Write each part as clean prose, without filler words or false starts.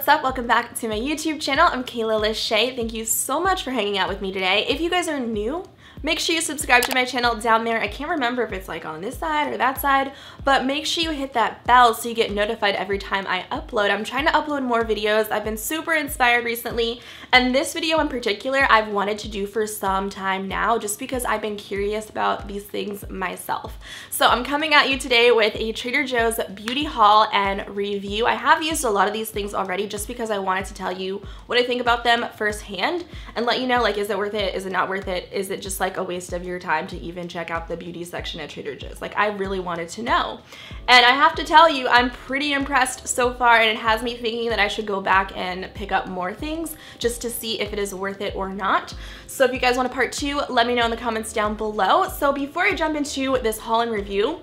what's up? Welcome back to my YouTube channel. I'm Kayla Lashae. Thank you so much for hanging out with me today. If you guys are new, make sure you subscribe to my channel down there. I can't remember if it's like on this side or that side, but make sure you hit that bell so you get notified every time I upload. I'm trying to upload more videos. I've been super inspired recently, and this video in particular I've wanted to do for some time now just because I've been curious about these things myself. So I'm coming at you today with a Trader Joe's beauty haul and review. I have used a lot of these things already just because I wanted to tell you what I think about them firsthand and let you know, like, is it worth it? Is it not worth it? Is it just like a waste of your time to even check out the beauty section at Trader Joe's? Like, I really wanted to know. And I have to tell you, I'm pretty impressed so far, and it has me thinking that I should go back and pick up more things just to see if it is worth it or not. So if you guys want a part 2, let me know in the comments down below. So before I jump into this haul and review,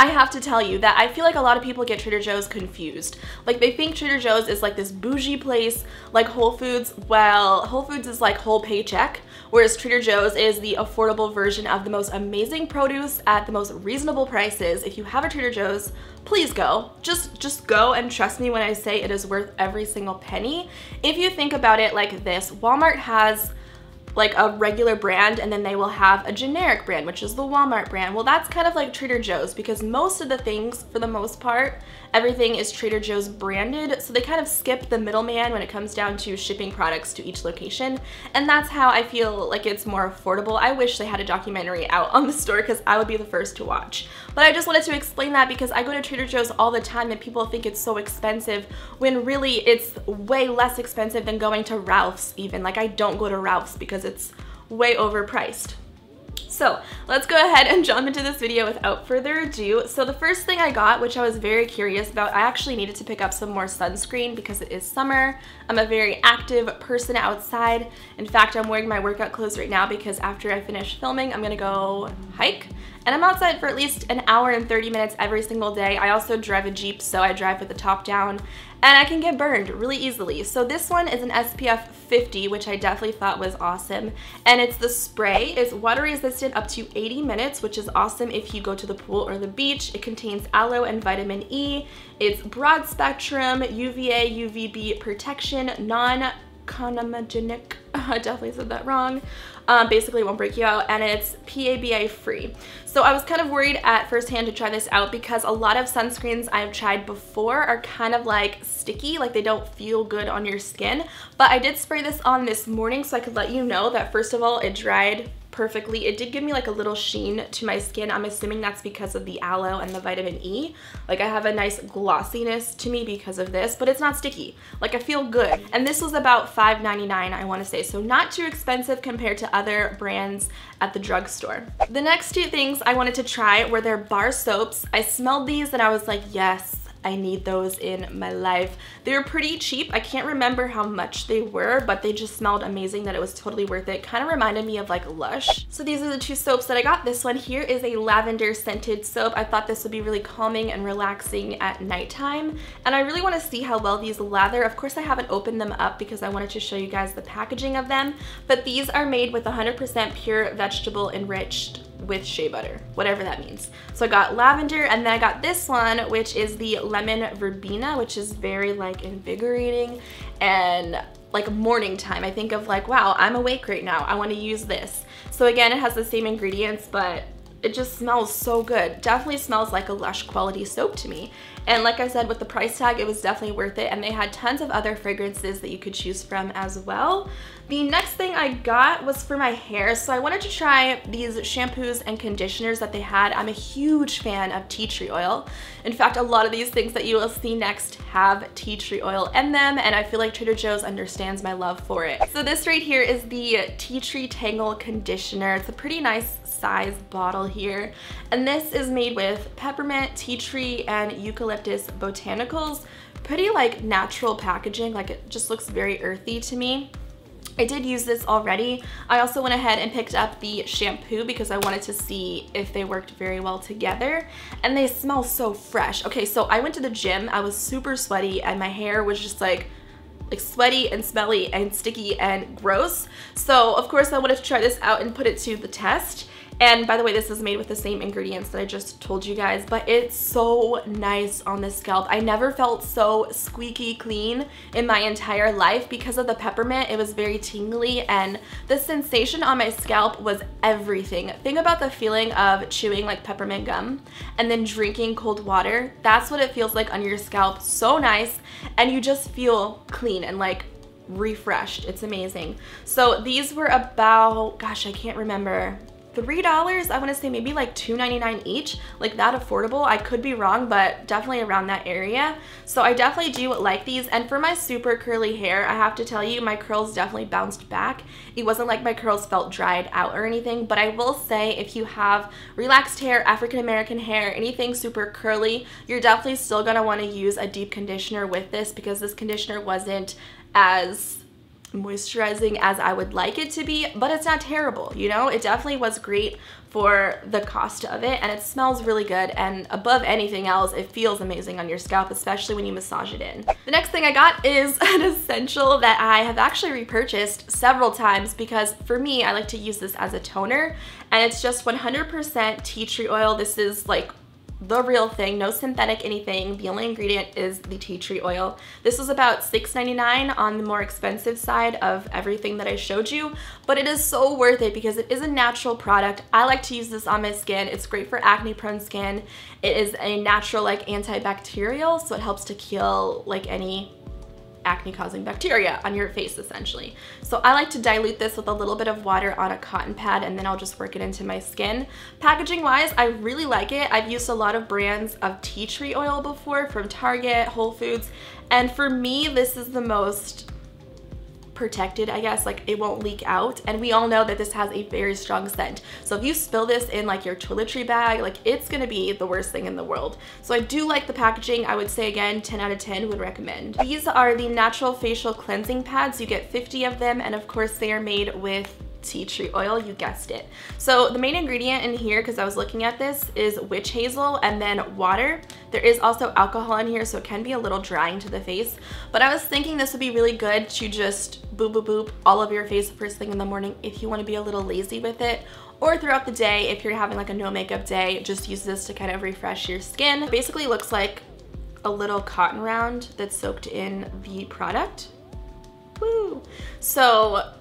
I have to tell you that I feel like a lot of people get Trader Joe's confused. Like, they think Trader Joe's is like this bougie place like Whole Foods. Well, Whole Foods is like whole paycheck, whereas Trader Joe's is the affordable version of the most amazing produce at the most reasonable prices. If you have a Trader Joe's, please go. Just go, and trust me when I say it is worth every single penny. If you think about it like this, Walmart has like a regular brand, and then they will have a generic brand, which is the Walmart brand. Well, that's kind of like Trader Joe's, because most of the things, for the most part, everything is Trader Joe's branded, so they kind of skip the middleman when it comes down to shipping products to each location, and that's how I feel like it's more affordable. I wish they had a documentary out on the store, because I would be the first to watch. But I just wanted to explain that because I go to Trader Joe's all the time and people think it's so expensive when really it's way less expensive than going to Ralph's even. Like, I don't go to Ralph's because it's way overpriced. So let's go ahead and jump into this video without further ado. So the first thing I got, which I was very curious about, I actually needed to pick up some more sunscreen because it is summer. I'm a very active person outside. In fact, I'm wearing my workout clothes right now because after I finish filming, I'm gonna go hike. And I'm outside for at least an hour and 30 minutes every single day. I also drive a Jeep, so I drive with the top down, and I can get burned really easily. So this one is an SPF 50, which I definitely thought was awesome. And it's the spray. It's water resistant up to 80 minutes, which is awesome if you go to the pool or the beach. It contains aloe and vitamin E. It's broad spectrum, UVA, UVB protection, non-comedogenic. I definitely said that wrong. Basically, it won't break you out, and it's PABA free. So I was kind of worried at first hand to try this out because a lot of sunscreens I've tried before are kind of like sticky, like they don't feel good on your skin. But I did spray this on this morning so I could let you know that first of all, it dried perfectly. It did give me like a little sheen to my skin. I'm assuming that's because of the aloe and the vitamin E. Like, I have a nice glossiness to me because of this, but it's not sticky. Like, I feel good. And this was about $5.99, I want to say, so not too expensive compared to other brands at the drugstore. The next two things I wanted to try were their bar soaps. I smelled these and I was like, yes, I need those in my life. They were pretty cheap. I can't remember how much they were, but they just smelled amazing that it was totally worth it. Kind of reminded me of like Lush. So these are the two soaps that I got. This one here is a lavender scented soap. I thought this would be really calming and relaxing at nighttime, and I really want to see how well these lather. Of course, I haven't opened them up because I wanted to show you guys the packaging of them, but these are made with 100% pure vegetable enriched with shea butter, whatever that means. So I got lavender, and then I got this one, which is the lemon verbena, which is very like invigorating and like morning time. I think of like, wow, I'm awake right now, I want to use this. So again, it has the same ingredients, but it just smells so good. Definitely smells like a Lush quality soap to me. And like I said, with the price tag, it was definitely worth it. And they had tons of other fragrances that you could choose from as well. The next thing I got was for my hair. So I wanted to try these shampoos and conditioners that they had. I'm a huge fan of tea tree oil. In fact, a lot of these things that you will see next have tea tree oil in them, and I feel like Trader Joe's understands my love for it. So this right here is the Tea Tree Tangle conditioner. It's a pretty nice size bottle here, and this is made with peppermint, tea tree, and eucalyptus botanicals. Pretty like natural packaging, like it just looks very earthy to me. I did use this already. I also went ahead and picked up the shampoo because I wanted to see if they worked very well together, and they smell so fresh. Okay, so I went to the gym, I was super sweaty, and my hair was just like sweaty and smelly and sticky and gross. So of course I wanted to try this out and put it to the test. And by the way, this is made with the same ingredients that I just told you guys, but it's so nice on the scalp. I never felt so squeaky clean in my entire life because of the peppermint. It was very tingly, and the sensation on my scalp was everything. Think about the feeling of chewing like peppermint gum and then drinking cold water. That's what it feels like on your scalp. So nice, and you just feel clean and like refreshed. It's amazing. So these were about, gosh, I can't remember, $3. I want to say maybe like $2.99 each, like that affordable. I could be wrong, but definitely around that area. So I definitely do like these. And for my super curly hair, I have to tell you, my curls definitely bounced back. It wasn't like my curls felt dried out or anything, but I will say if you have relaxed hair, African American hair, anything super curly, you're definitely still gonna want to use a deep conditioner with this, because this conditioner wasn't as moisturizing as I would like it to be, but it's not terrible, you know? It definitely was great for the cost of it, and it smells really good, and above anything else, it feels amazing on your scalp, especially when you massage it in. The next thing I got is an essential that I have actually repurchased several times, because for me, I like to use this as a toner, and it's just 100% tea tree oil. This is like the real thing, no synthetic anything. The only ingredient is the tea tree oil. This was about $6.99 on the more expensive side of everything that I showed you, but it is so worth it because it is a natural product. I like to use this on my skin. It's great for acne prone skin. It is a natural like antibacterial, so it helps to kill like any acne causing bacteria on your face essentially. So I like to dilute this with a little bit of water on a cotton pad, and then I'll just work it into my skin. Packaging wise, I really like it. I've used a lot of brands of tea tree oil before from Target, Whole Foods, and for me this is the most protected, I guess. Like, it won't leak out, and we all know that this has a very strong scent. So if you spill this in like your toiletry bag, like it's gonna be the worst thing in the world. So I do like the packaging. I would say again, 10 out of 10 would recommend. These are the natural facial cleansing pads. You get 50 of them, and of course they are made with tea tree oil, you guessed it. So the main ingredient in here, because I was looking at this, is witch hazel and then water. There is also alcohol in here, so it can be a little drying to the face, but I was thinking this would be really good to just boop boop boop all over your face first thing in the morning if you want to be a little lazy with it, or throughout the day if you're having like a no makeup day. Just use this to kind of refresh your skin. It basically looks like a little cotton round that's soaked in the product. Woo! So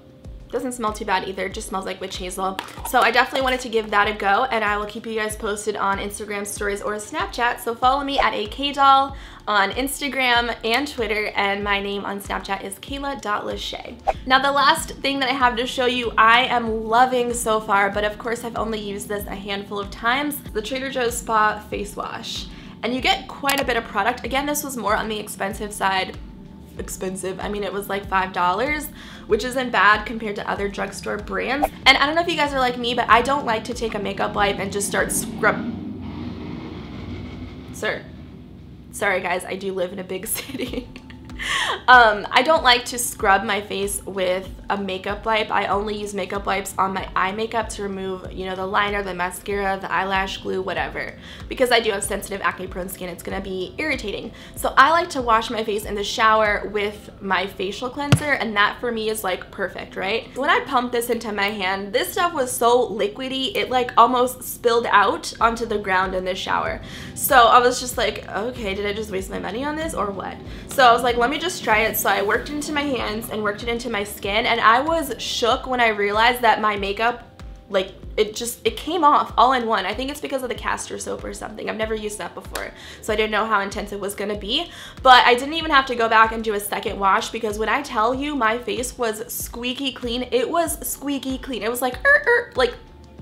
doesn't smell too bad either, just smells like witch hazel. So I definitely wanted to give that a go, and I will keep you guys posted on Instagram stories or Snapchat. So follow me at akdoll on Instagram and Twitter, and my name on Snapchat is Kayla.Lashae. Now the last thing that I have to show you, I am loving so far, but of course I've only used this a handful of times, the Trader Joe's Spa Face Wash. And you get quite a bit of product. Again, this was more on the expensive side. Expensive, I mean, it was like $5, which isn't bad compared to other drugstore brands. And I don't know if you guys are like me, but I don't like to take a makeup wipe and just start Sorry guys, I do live in a big city. I don't like to scrub my face with a makeup wipe. I only use makeup wipes on my eye makeup to remove, you know, the liner, the mascara, the eyelash glue, whatever. Because I do have sensitive acne prone skin, it's gonna be irritating. So I like to wash my face in the shower with my facial cleanser, and that for me is like perfect, right? When I pumped this into my hand, this stuff was so liquidy, it like almost spilled out onto the ground in the shower. So I was just like, okay, did I just waste my money on this or what? So I was like, let me just try it. So I worked into my hands and worked it into my skin, and I was shook when I realized that my makeup, like, it came off all in one. I think it's because of the castor soap or something. I've never used that before, so I didn't know how intense it was gonna be, but I didn't even have to go back and do a second wash, because when I tell you my face was squeaky clean, it was squeaky clean. It was like, like,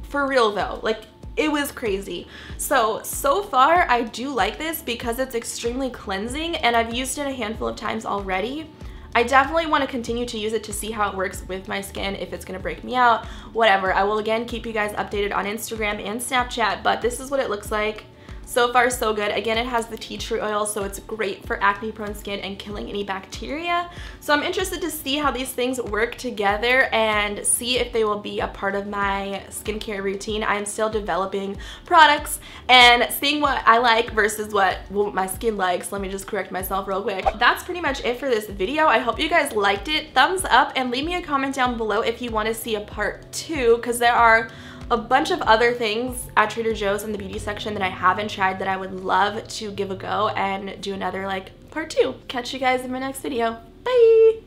for real though, like, it was crazy. So far I do like this because it's extremely cleansing, and I've used it a handful of times already. I definitely want to continue to use it to see how it works with my skin, if it's going to break me out, whatever. I will again keep you guys updated on Instagram and Snapchat, but this is what it looks like. So far, so good. Again, it has the tea tree oil, so it's great for acne prone skin and killing any bacteria. So I'm interested to see how these things work together and see if they will be a part of my skincare routine. I am still developing products and seeing what I like versus what my skin likes. Let me just correct myself real quick. That's pretty much it for this video. I hope you guys liked it. Thumbs up and leave me a comment down below if you want to see a part 2, because there are a bunch of other things at Trader Joe's in the beauty section that I haven't tried that I would love to give a go and do another like part 2. Catch you guys in my next video. Bye!